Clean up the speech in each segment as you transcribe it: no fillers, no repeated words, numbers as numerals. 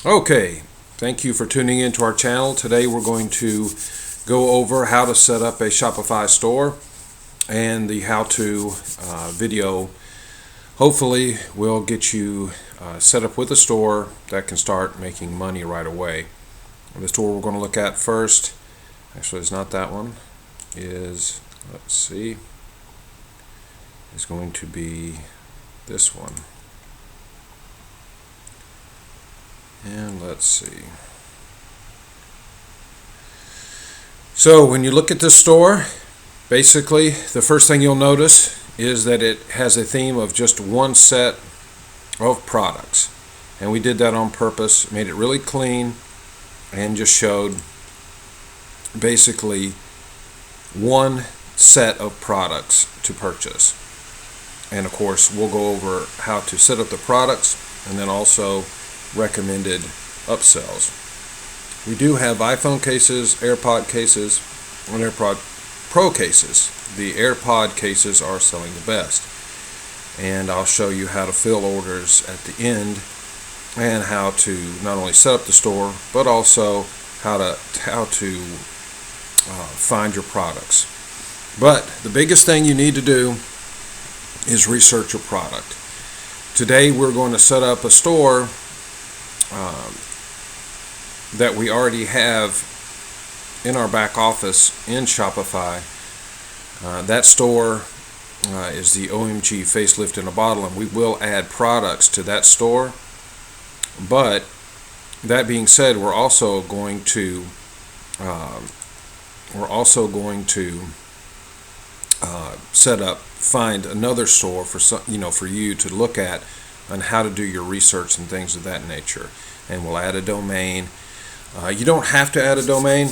Okay, thank you for tuning in to our channel. Today we're going to go over how to set up a Shopify store, and the how-to video hopefully will get you set up with a store that can start making money right away. The store we're going to look at first, actually it's not that one, is, let's see, is going to be this one. And let's see. So when you look at this store, basically the first thing you'll notice is that it has a theme of just one set of products. And we did that on purpose, made it really clean, and just showed basically one set of products to purchase. And of course we'll go over how to set up the products and then also recommended upsells. We do have iPhone cases, AirPod cases, and AirPod Pro cases. The AirPod cases are selling the best, and I'll show you how to fill orders at the end and how to not only set up the store but also how to find your products. But the biggest thing you need to do is research your product. Today we're going to set up a store that we already have in our back office in Shopify. That store is the OMG facelift in a bottle, and we will add products to that store. But that being said, we're also going to find another store for you to look at on how to do your research and things of that nature. And we'll add a domain. You don't have to add a domain,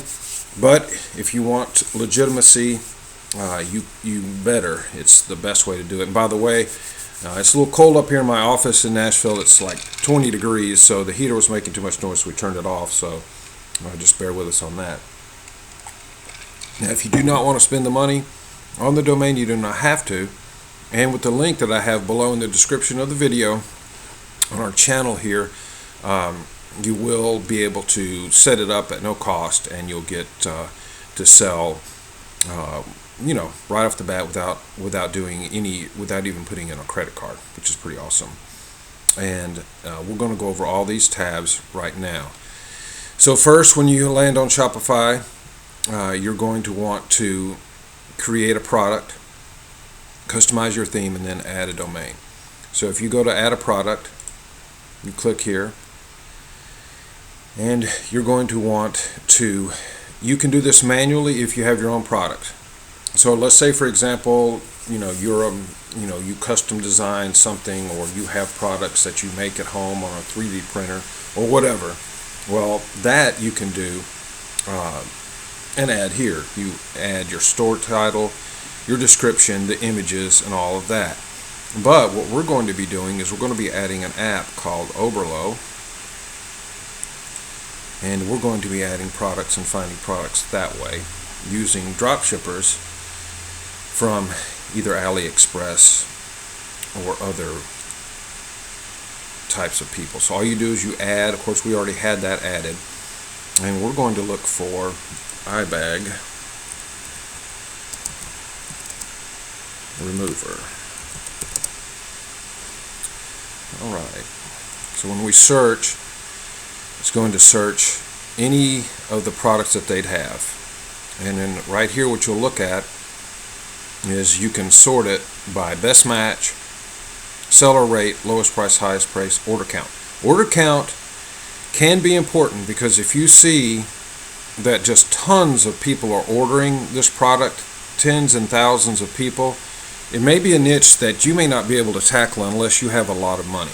but if you want legitimacy, you better. It's the best way to do it. And by the way, it's a little cold up here in my office in Nashville. It's like 20 degrees, so the heater was making too much noise, so we turned it off. So just bear with us on that. Now, if you do not want to spend the money on the domain, you do not have to. And with the link that I have below in the description of the video on our channel here, you will be able to set it up at no cost, and you'll get to sell right off the bat without even putting in a credit card, which is pretty awesome. And we're going to go over all these tabs right now. So first, when you land on Shopify, you're going to want to create a product, customize your theme, and then add a domain. So if you go to add a product, you click here, and you're going to want to, you can do this manually if you have your own product. So let's say, for example, you custom design something, or you have products that you make at home on a 3D printer or whatever. Well, that you can do and add here. You add your store title, your description, the images, and all of that. But what we're going to be doing is we're going to be adding an app called Oberlo, and we're going to be adding products and finding products that way using dropshippers from either AliExpress or other types of people. So all you do is you add, of course we already had that added, and we're going to look for iBag remover. Alright, so when we search, it's going to search any of the products that they'd have. And then right here what you'll look at is you can sort it by best match, seller rate, lowest price, highest price, order count. Order count can be important, because if you see that just tons of people are ordering this product, tens and thousands of people, it may be a niche that you may not be able to tackle unless you have a lot of money,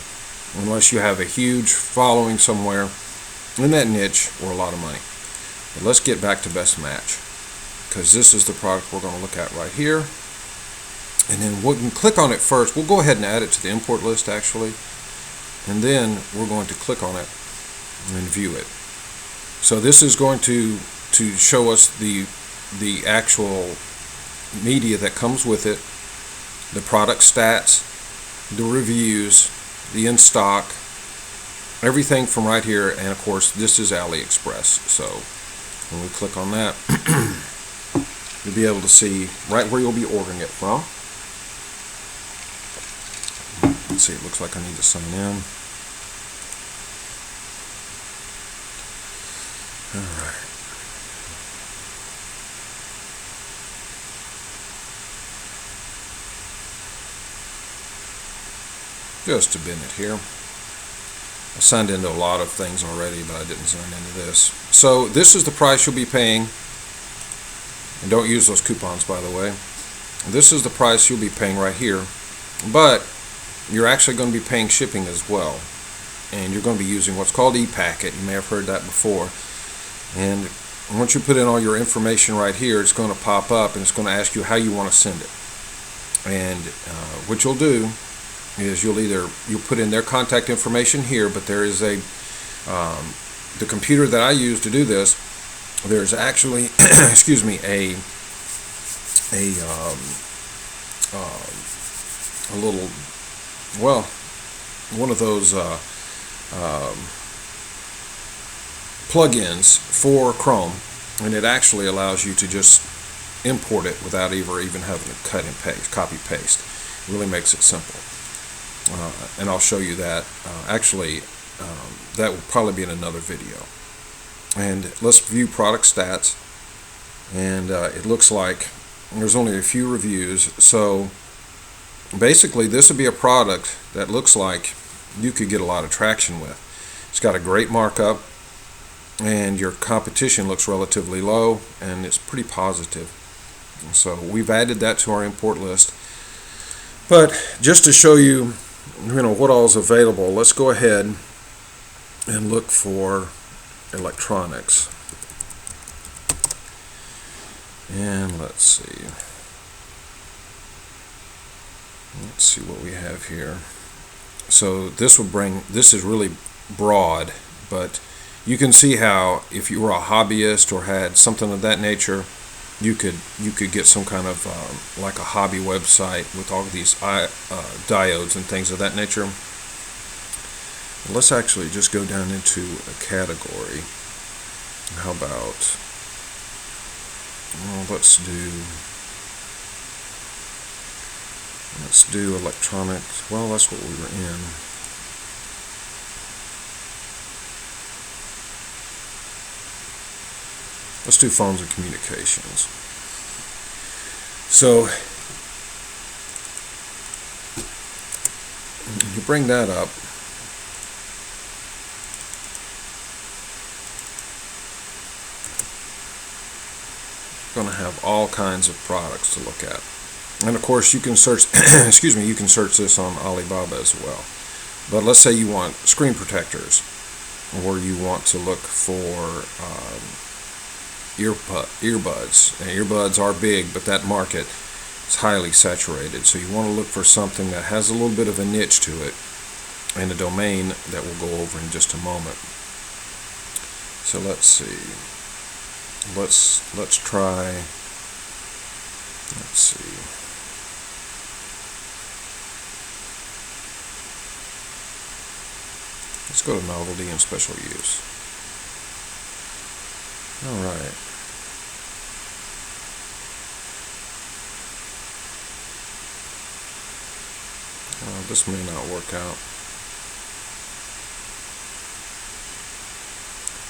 unless you have a huge following somewhere in that niche or a lot of money. But let's get back to best match, because this is the product we're going to look at right here. And then we can click on it first. We'll go ahead and add it to the import list actually, and then we're going to click on it and view it. So this is going to show us the actual media that comes with it, the product stats, the reviews, the in stock, everything from right here, and of course this is AliExpress. So when we click on that, you'll be able to see right where you'll be ordering it from. Let's see, it looks like I need to sign in. Alright. Just a minute here. I signed into a lot of things already, but I didn't sign into this. So this is the price you'll be paying. And don't use those coupons, by the way. This is the price you'll be paying right here. But you're actually going to be paying shipping as well. And you're going to be using what's called ePacket. You may have heard that before. And once you put in all your information right here, it's going to pop up and it's going to ask you how you want to send it. And what you'll do is you'll put in their contact information here, but there is the computer that I use to do this, there's actually excuse me, a little, well, one of those plugins for Chrome, and it actually allows you to just import it without even having to cut and paste, copy paste. It really makes it simple. And I'll show you that. That will probably be in another video. And let's view product stats. And it looks like there's only a few reviews. So basically, this would be a product that looks like you could get a lot of traction with. It's got a great markup, and your competition looks relatively low, and it's pretty positive. So we've added that to our import list. But just to show you, what all is available, let's go ahead and look for electronics. And let's see what we have here. So this is really broad, but you can see how if you were a hobbyist or had something of that nature, you could get some kind of like a hobby website with all of these diodes and things of that nature. Let's actually just go down into a category. How about, well, let's do electronics. Well, that's what we were in. Let's do phones and communications. So you bring that up. You're going to have all kinds of products to look at. And of course you can search excuse me, you can search this on Alibaba as well. But let's say you want screen protectors, or you want to look for earbuds. And earbuds are big, but that market is highly saturated. So you want to look for something that has a little bit of a niche to it, and a domain that we'll go over in just a moment. So let's see. Let's try. Let's see. Let's go to novelty and special use. All right. This may not work out.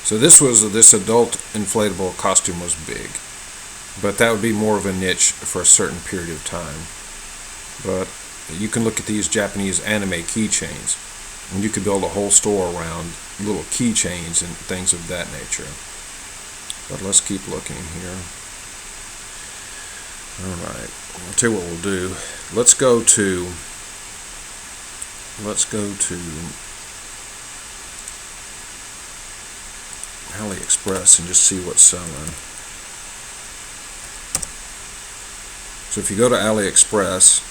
So this adult inflatable costume was big, but that would be more of a niche for a certain period of time. But you can look at these Japanese anime keychains, and you could build a whole store around little keychains and things of that nature. But let's keep looking here. Alright, I'll tell you what we'll do. Let's go to AliExpress and just see what's selling. So if you go to AliExpress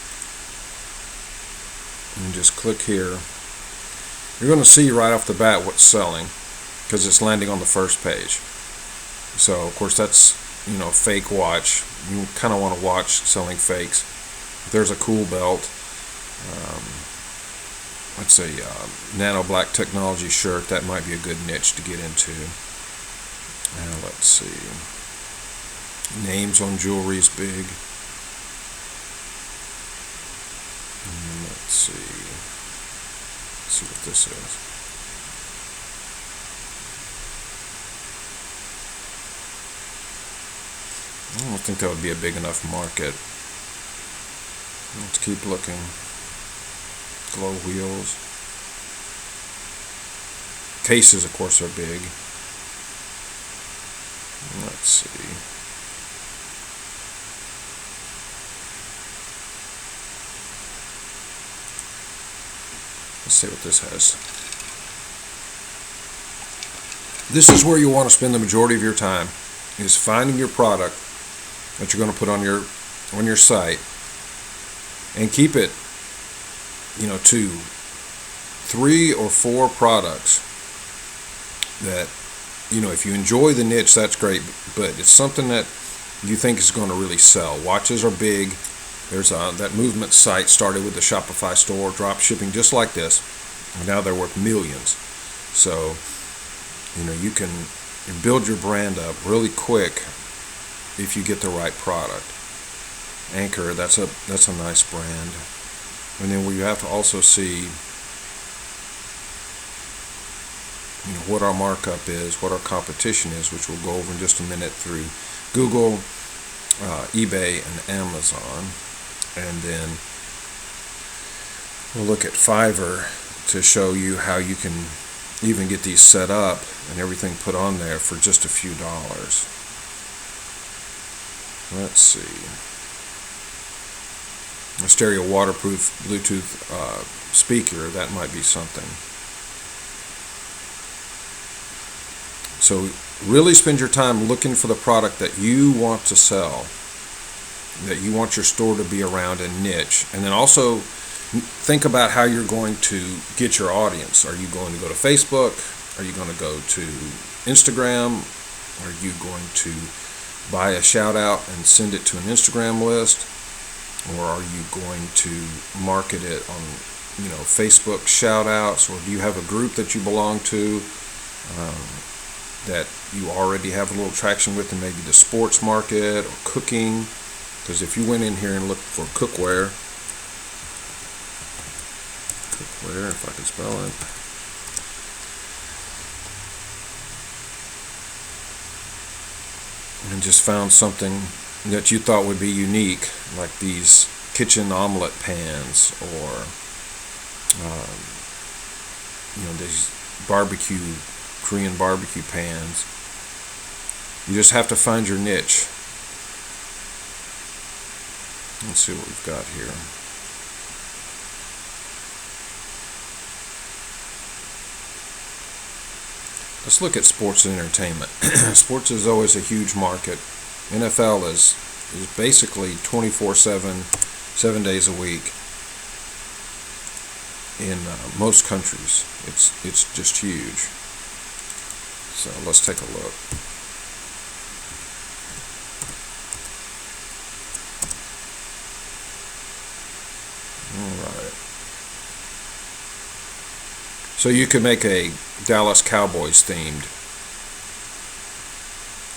and just click here, you're going to see right off the bat what's selling, because it's landing on the first page. So of course that's, fake watch. You kind of want to watch selling fakes. There's a cool belt. let's say, nano black technology shirt. That might be a good niche to get into. Now let's see. Names on jewelry is big. And let's see. Let's see what this is. I don't think that would be a big enough market. Let's keep looking. Glow wheels. Cases, of course, are big. Let's see. Let's see what this has. This is where you want to spend the majority of your time, is finding your product that you're going to put on your site, and keep it, to 3 or 4 products that, if you enjoy the niche, that's great, but it's something that you think is going to really sell. Watches are big. There's that movement site started with the Shopify Store, drop shipping just like this. Now they're worth millions. So, you can build your brand up really quick if you get the right product. Anchor, that's a nice brand. And then we have to also see, what our markup is, what our competition is, which we'll go over in just a minute through Google, eBay, and Amazon. And then we'll look at Fiverr to show you how you can even get these set up and everything put on there for just a few dollars. Let's see. A stereo waterproof Bluetooth speaker, that might be something. So really spend your time looking for the product that you want to sell, that you want your store to be around and niche. And then also think about how you're going to get your audience. Are you going to go to Facebook? Are you going to go to Instagram? Are you going to buy a shout out and send it to an Instagram list? Or are you going to market it on, Facebook shout outs? Or do you have a group that you belong to that you already have a little traction with in maybe the sports market or cooking? Because if you went in here and looked for cookware, if I can spell it, and just found something that you thought would be unique, like these kitchen omelet pans, or these Korean barbecue pans. You just have to find your niche. Let's see what we've got here. Let's look at sports and entertainment. Sports is always a huge market. NFL is basically 24/7, 7 days a week in most countries. It's just huge. So let's take a look. All right. So you could make a Dallas Cowboys themed.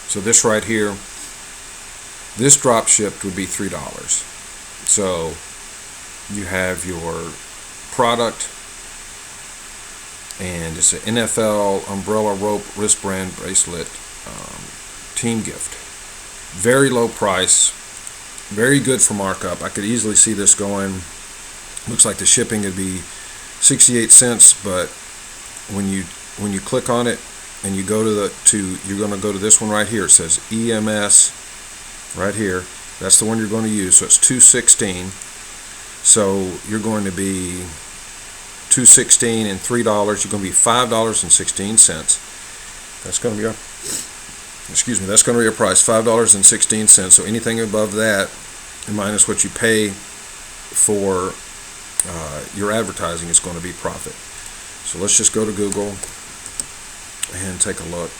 So this right here, this drop shipped would be $3. So you have your product, and it's an NFL umbrella rope wristband bracelet team gift. Very low price, very good for markup. I could easily see this going. Looks like the shipping would be 68 cents, but when you click on it and you go you're going to go to this one right here. It says EMS right here. That's the one you're going to use. So it's $2.16. So you're going to be $2.16 and $3. You're going to be $5.16. That's going to be that's going to be your price, $5.16. So anything above that, minus what you pay for your advertising, is going to be profit. So let's just go to Google and take a look.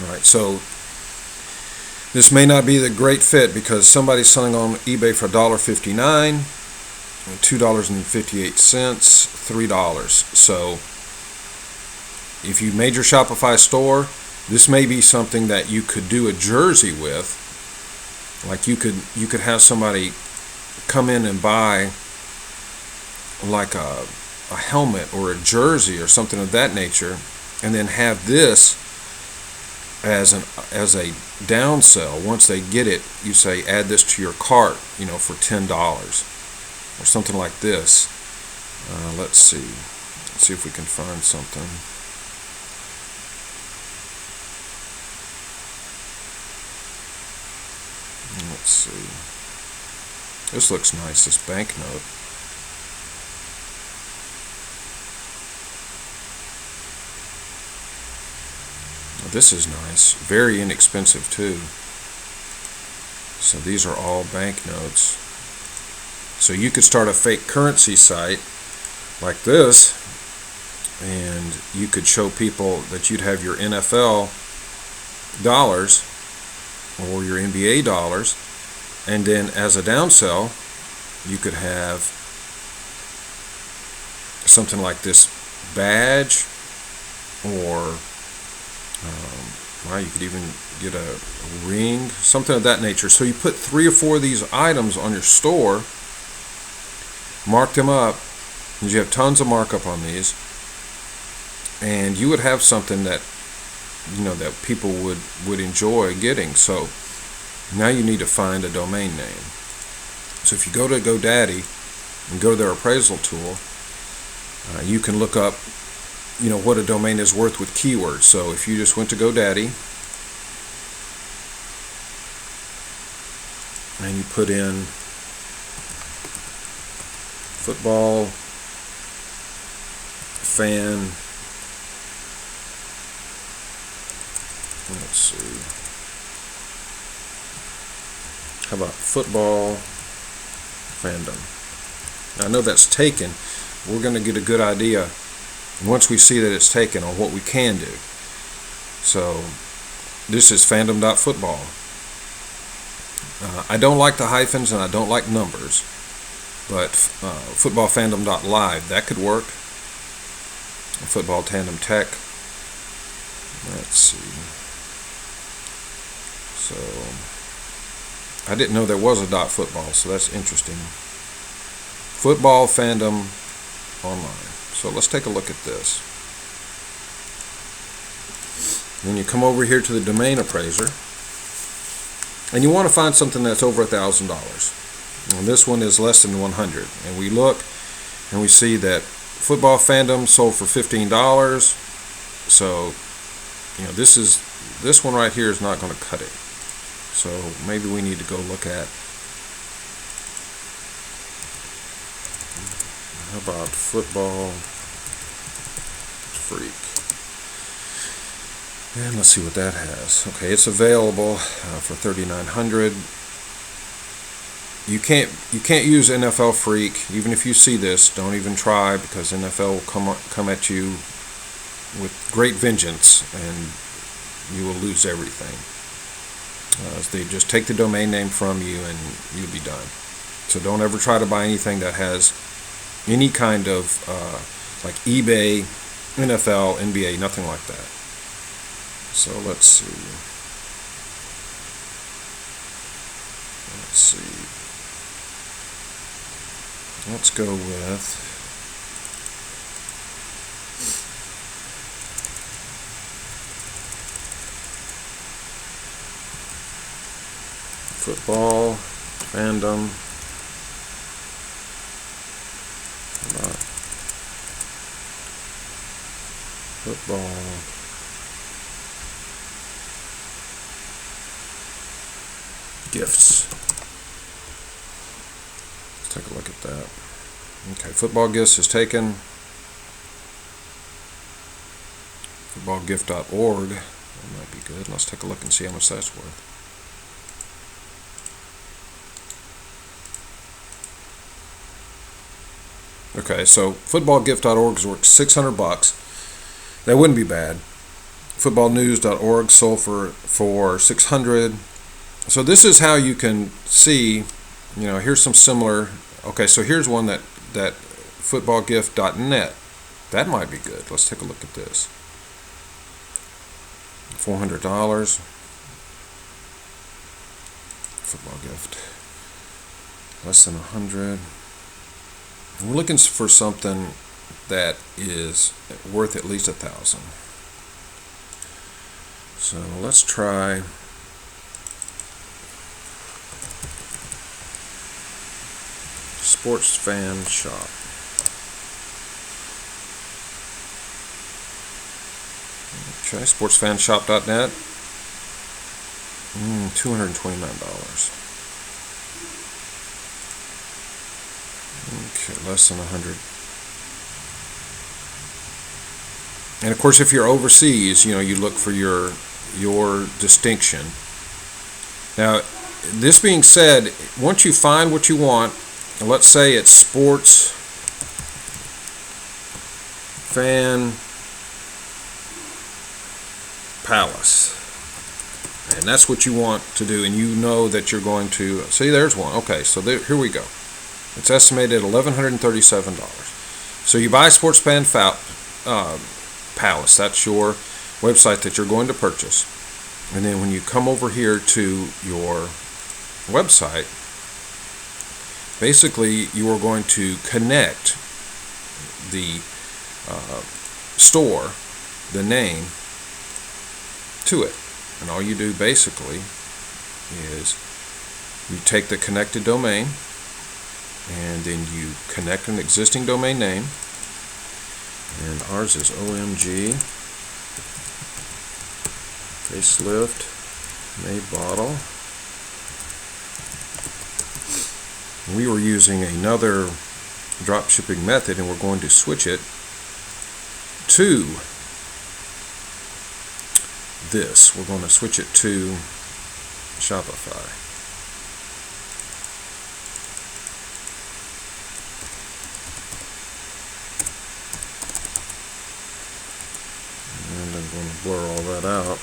All right, so this may not be the great fit because somebody's selling on eBay for $1.59, $2.58, $3. So if you made your Shopify store, this may be something that you could do a jersey with. Like you could have somebody come in and buy like a helmet or a jersey or something of that nature, and then have this as a downsell. Once they get it, you say add this to your cart, for $10 or something like this. Let's see if we can find something. Let's see. This looks nice, this banknote. This is nice. Very inexpensive too. So these are all banknotes. So you could start a fake currency site like this, and you could show people that you'd have your NFL dollars or your NBA dollars, and then as a downsell you could have something like this badge, or you could even get a ring, something of that nature. So you put 3 or 4 of these items on your store, mark them up, because you have tons of markup on these, and you would have something that that people would enjoy getting. So now you need to find a domain name. So if you go to GoDaddy and go to their appraisal tool, you can look up what a domain is worth with keywords. So if you just went to GoDaddy and you put in football fan, let's see, how about football fandom? Now, I know that's taken. We're going to get a good idea once we see that it's taken on what we can do. So this is fandom.football. I don't like the hyphens and I don't like numbers, but footballfandom.live, that could work. Football Tandem Tech. Let's see. So I didn't know there was a .football, so that's interesting. Football Fandom Online. So let's take a look at this. Then you come over here to the domain appraiser, and you want to find something that's over $1,000. And this one is less than 100. And we look and we see that Football Fandom sold for $15. So this one right here is not going to cut it. So maybe we need to go look at, how about Football Freak? And let's see what that has. Okay, it's available for $3,900. You can't use NFL Freak. Even if you see this, don't even try, because NFL will come at you with great vengeance, and you will lose everything. They just take the domain name from you, and you'll be done. So don't ever try to buy anything that has any kind of like eBay, NFL, NBA, nothing like that. So let's see. Let's go with Football Fandom. Football gifts. Let's take a look at that. Okay, football gifts is taken. Footballgift.org. That might be good. Let's take a look and see how much that's worth. Okay, so footballgift.org is worth $600. That wouldn't be bad. Footballnews.org sold for $600. So this is how you can see, here's some similar Okay, so here's one that footballgift.net. That might be good. Let's take a look at this. $400. Football gift. Less than 100. We're looking for something that is worth at least 1,000. So let's try Sports Fan Shop. Okay, sportsfanshop.net. $229. Okay, less than 100. And of course, if you're overseas, you look for your distinction. Now, this being said, once you find what you want, let's say it's Sports Fan Palace, and that's what you want to do, and you know that you're going to see. There's one. Okay, so here we go. It's estimated $1,137. So you buy Sports Fan Palace. That's your website that you're going to purchase, and then when you come over here to your website, basically you are going to connect the store, the name, to it. And all you do basically is you take the connected domain and then you connect an existing domain name, and ours is OMG facelift made bottle. We were using another drop shipping method, and we're going to switch it to this. We're going to switch it to Shopify. And I'm going to blur all that out.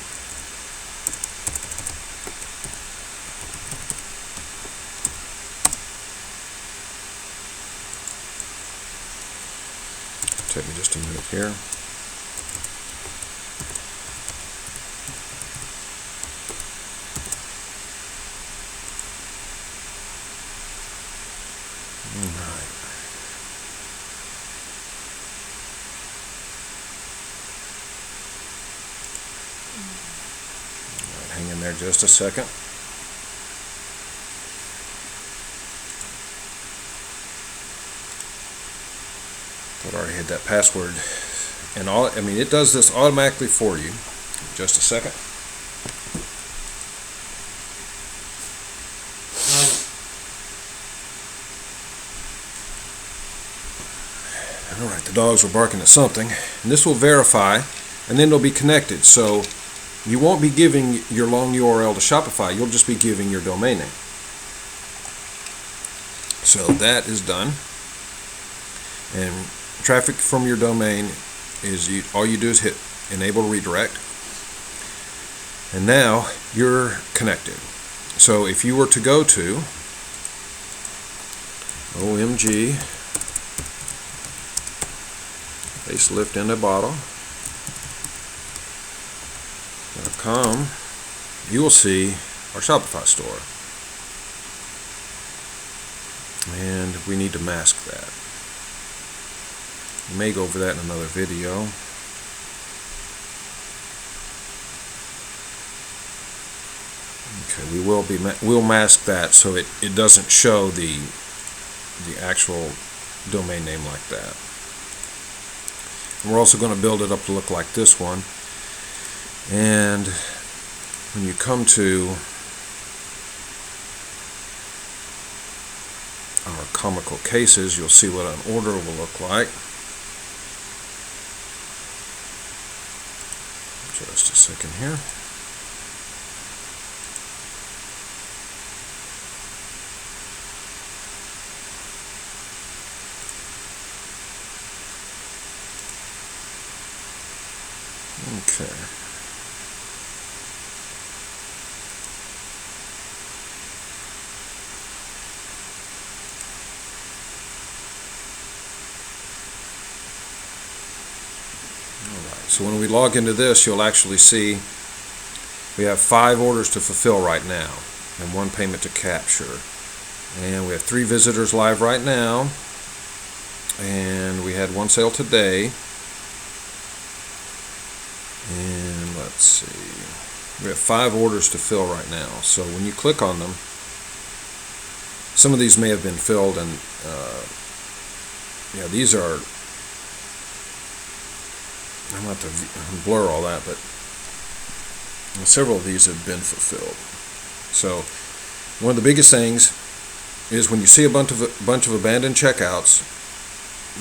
Take me just a minute here. Hang in there just a second. Thought I already had that password. And it does this automatically for you. Just a second. Alright, the dogs were barking at something. And this will verify, and then they'll be connected. So you won't be giving your long URL to Shopify. You'll just be giving your domain name. So that is done. And traffic from your domain is all you do is hit enable redirect. And now you're connected. So if you were to go to OMG facelift in a bottle.com, you will see our Shopify store. And we need to mask that. We may go over that in another video. Okay, we'll mask that so it doesn't show the actual domain name like that. And we're also going to build it up to look like this one. And when you come to our comical cases, you'll see what an order will look like. Just a second here. Okay. Alright, so when we log into this, you'll actually see we have 5 orders to fulfill right now and 1 payment to capture. And we have 3 visitors live right now. And we had 1 sale today. And let's see. We have 5 orders to fill right now. So when you click on them, some of these may have been filled, and yeah, these are, I'm going to have to blur all that, but several of these have been fulfilled. So one of the biggest things is when you see a bunch of abandoned checkouts,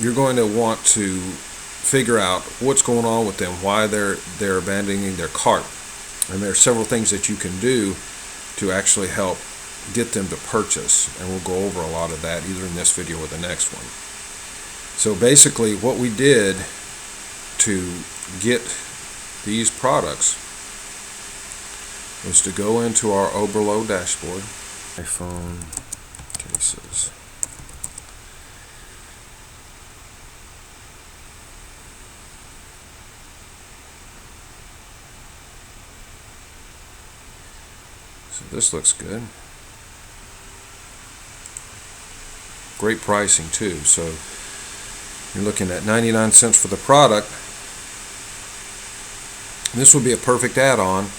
you're going to want to figure out what's going on with them, why they're abandoning their cart. And there are several things that you can do to actually help get them to purchase, and we'll go over a lot of that either in this video or the next one. So basically what we did to get these products was to go into our Oberlo dashboard, iPhone cases. So this looks good. Great pricing too. So you're looking at 99 cents for the product. This would be a perfect add-on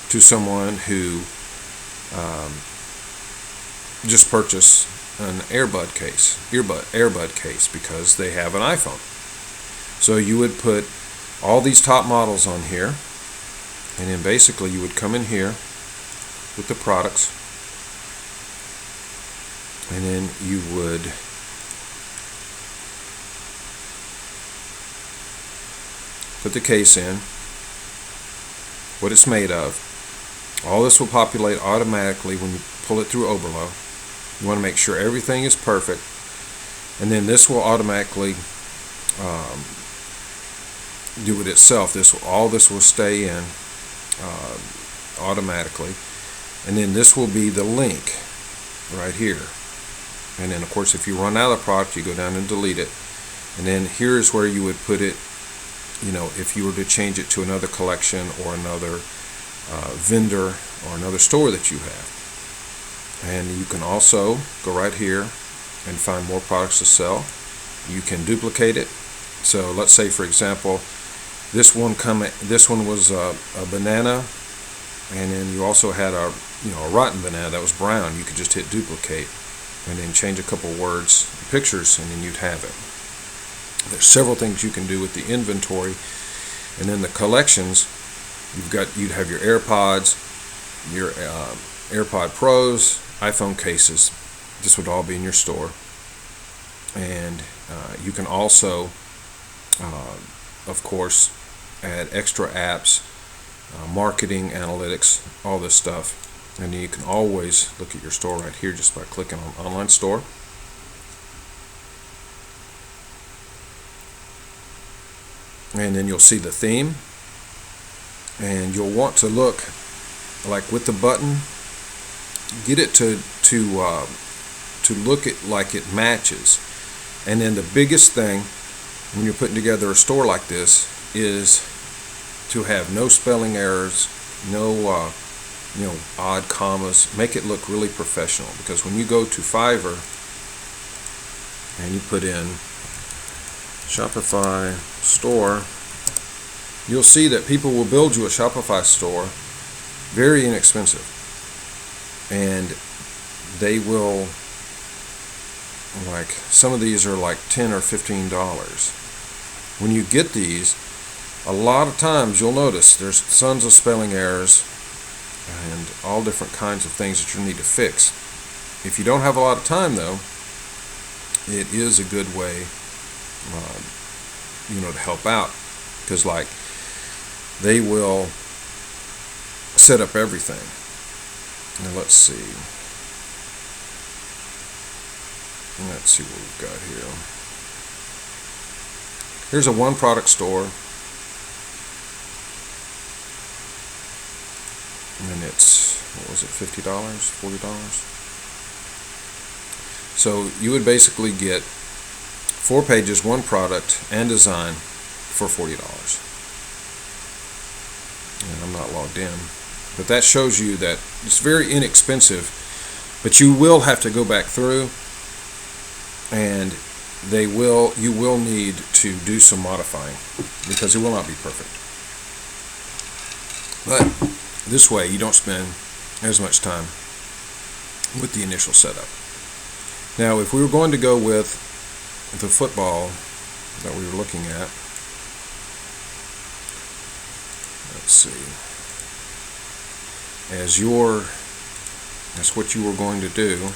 to someone who just purchased an earbud case because they have an iPhone. So you would put all these top models on here, and then basically you would come in here with the products, and then you would put the case in, what it's made of. All this will populate automatically when you pull it through Oberlo. You want to make sure everything is perfect, and then this will automatically do it itself. All this will stay in automatically, and then this will be the link right here. And then of course if you run out of the product, you go down and delete it, and then here's where you would put it, you know, if you were to change it to another collection or another vendor or another store that you have. And you can also go right here and find more products to sell. You can duplicate it. So let's say for example this one was a banana, and then you also had a rotten banana that was brown. You could just hit duplicate and then change a couple words, pictures, and then you'd have it. There's several things you can do with the inventory. And then the collections, you'd have your AirPods, your AirPod Pros, iPhone cases. This would all be in your store. And you can also of course add extra apps, marketing, analytics, all this stuff. And you can always look at your store right here just by clicking on Online Store. And then you'll see the theme, and you'll want to look like with the button, get it to look at like it matches. And then the biggest thing when you're putting together a store like this is to have no spelling errors, no odd commas. Make it look really professional, because when you go to Fiverr and you put in Shopify Store, you'll see that people will build you a Shopify store very inexpensive, and they will, like, some of these are like $10 or $15. When you get these, a lot of times you'll notice there's tons of spelling errors and all different kinds of things that you need to fix. If you don't have a lot of time though, it is a good way to help out, because like they will set up everything. Now let's see what we've got here. Here's a one product store, and it's, what was it, $50, $40? So you would basically get 4 pages, 1 product, and design, for $40. And I'm not logged in. But that shows you that it's very inexpensive, but you will have to go back through, and you will need to do some modifying because it will not be perfect. But this way you don't spend as much time with the initial setup. Now, if we were going to go with the football that we were looking at, let's see, that's what you were going to do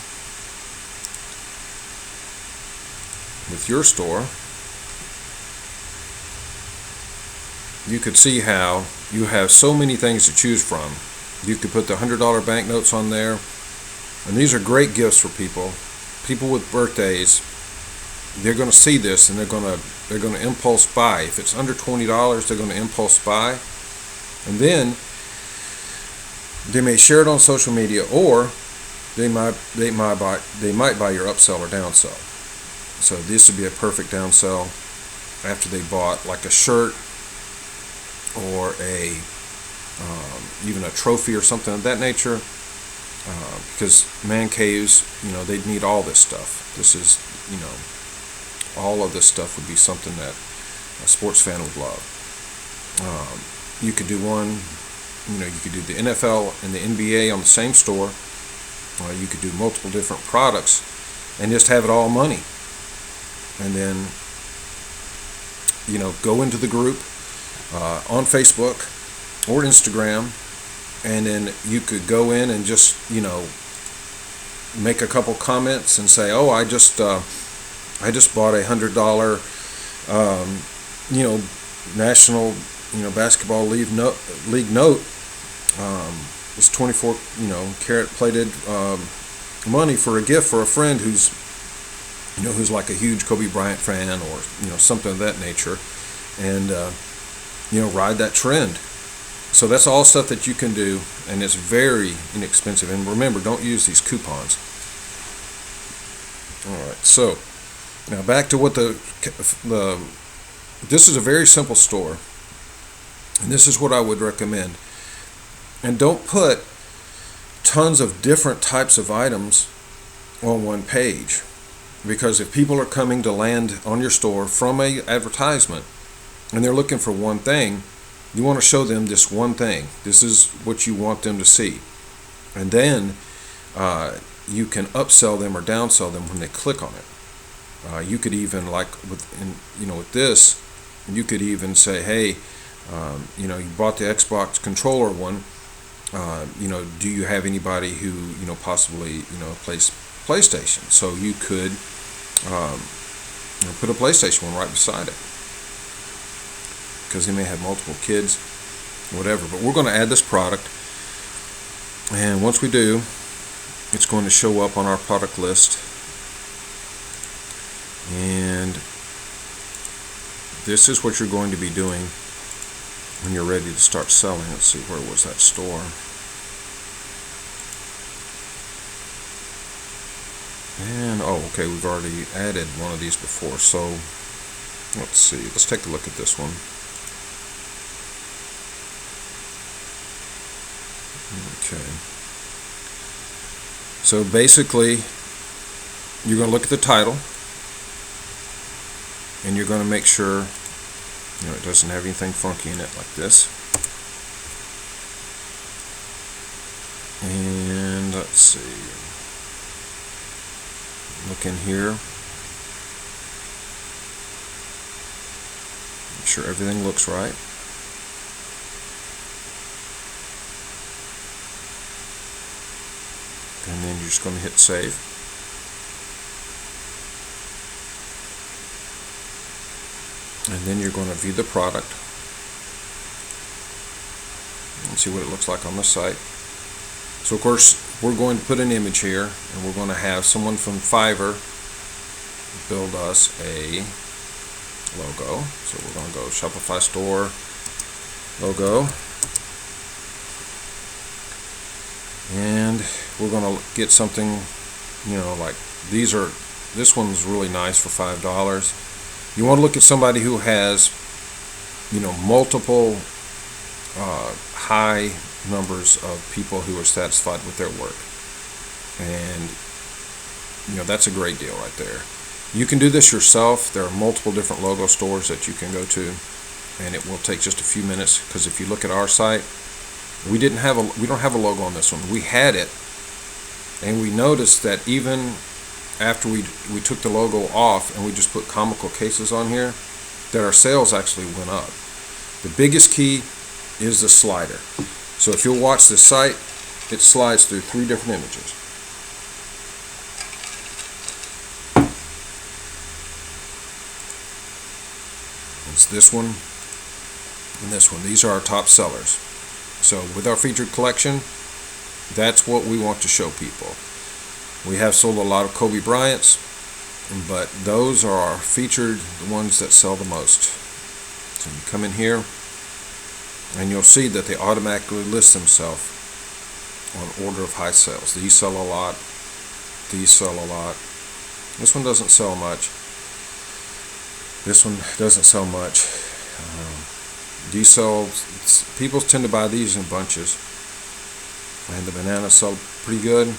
with your store. You could see how you have so many things to choose from. You could put the $100 banknotes on there, and these are great gifts for people. People with birthdays, they're going to see this and they're going to impulse buy. If it's under $20, they're going to impulse buy, and then they may share it on social media, or they might buy your upsell or downsell. So this would be a perfect downsell after they bought like a shirt or even a trophy or something of that nature, because man caves, they'd need all this stuff. This is, all of this stuff would be something that a sports fan would love. You could do one, you could do the NFL and the NBA on the same store. You could do multiple different products and just have it all money. And then, go into the group on Facebook or Instagram, and then you could go in and just, make a couple comments and say, oh, I just bought a $100, National, Basketball League note. It's 24, karat plated money for a gift for a friend who's like a huge Kobe Bryant fan, or something of that nature, and ride that trend. So that's all stuff that you can do, and it's very inexpensive. And remember, don't use these coupons. All right. So now back to what this is a very simple store, and this is what I would recommend. And don't put tons of different types of items on one page, because if people are coming to land on your store from a advertisement and they're looking for one thing, you want to show them this one thing. This is what you want them to see, and then you can upsell them or downsell them when they click on it. You could even, like with this, you could even say, hey, you bought the Xbox controller one. Do you have anybody who possibly plays PlayStation? So you could put a PlayStation one right beside it, because they may have multiple kids, whatever. But we're going to add this product, and once we do, it's going to show up on our product list. And this is what you're going to be doing when you're ready to start selling. Let's see, where was that store? And okay, we've already added one of these before, so let's see, let's take a look at this one. Okay, so basically you're going to look at the title, and you're going to make sure it doesn't have anything funky in it like this. And let's see, look in here, make sure everything looks right. And then you're just going to hit save. And then you're going to view the product and see what it looks like on the site. So of course we're going to put an image here, and we're going to have someone from Fiverr build us a logo. So we're going to go Shopify Store logo, and we're going to get something like this one's really nice for $5. You want to look at somebody who has multiple high numbers of people who are satisfied with their work. And that's a great deal right there. You can do this yourself. There are multiple different logo stores that you can go to, and it will take just a few minutes, because if you look at our site, we don't have a logo on this one. We had it, and we noticed that even after we took the logo off and we just put comical cases on here, that our sales actually went up. The biggest key is the slider. So if you'll watch the site, it slides through 3 different images. It's this one and this one. These are our top sellers. So with our featured collection, that's what we want to show people. We have sold a lot of Kobe Bryants, but those are our featured, the ones that sell the most. So you come in here, and you'll see that they automatically list themselves on order of high sales. These sell a lot. These sell a lot. This one doesn't sell much. This one doesn't sell much. These sell, people tend to buy these in bunches. And the bananas sell pretty good.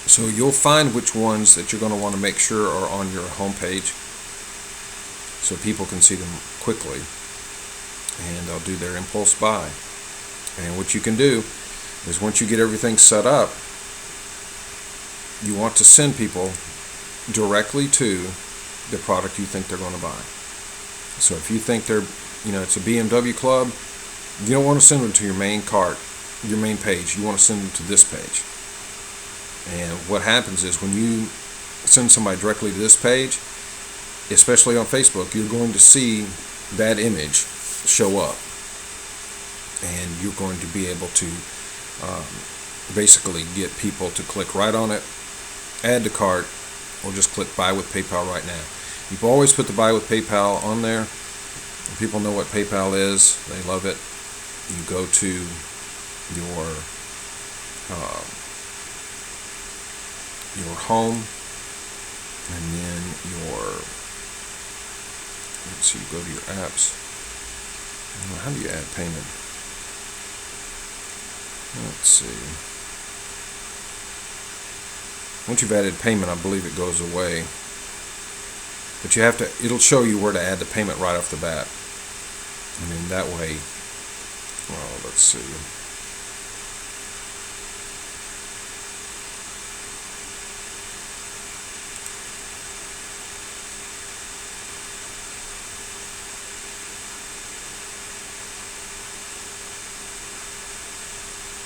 So you'll find which ones that you're going to want to make sure are on your homepage, so people can see them quickly, and they'll do their impulse buy. And what you can do is, once you get everything set up, you want to send people directly to the product you think they're going to buy. So if you think it's a BMW club, you don't want to send them to your main cart, your main page. You want to send them to this page. And what happens is, when you send somebody directly to this page, especially on Facebook, you're going to see that image show up, and you're going to be able to basically get people to click right on it, add to cart, or just click buy with PayPal right now. You've always put the buy with PayPal on there. People know what PayPal is. They love it. You go to your home, and then you go to your apps. How do you add payment? Let's see. Once you've added payment, I believe it goes away. But it'll show you where to add the payment right off the bat. And then that way, let's see.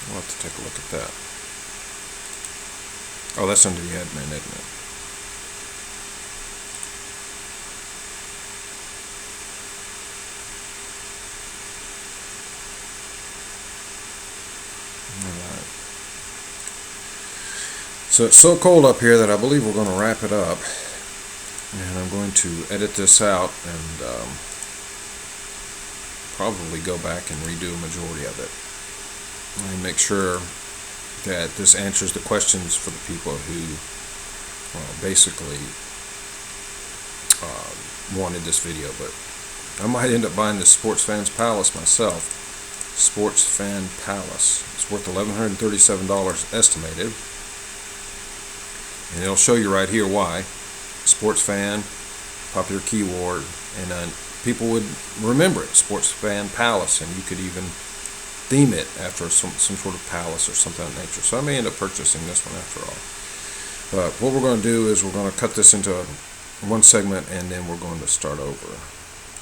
I'll have to take a look at that. Oh, that's under the admin, isn't it? Alright. So it's so cold up here that I believe we're going to wrap it up. And I'm going to edit this out and probably go back and redo a majority of it. And make sure that this answers the questions for the people who basically wanted this video. But I might end up buying this Sports Fans Palace myself. Sports Fan Palace. It's worth $1,137 estimated. And it'll show you right here why. Sports Fan, popular keyword, and people would remember it, Sports Fan Palace, and you could even theme it after some sort of palace or something of that nature. So I may end up purchasing this one after all. But what we're going to do is we're going to cut this into one segment, and then we're going to start over.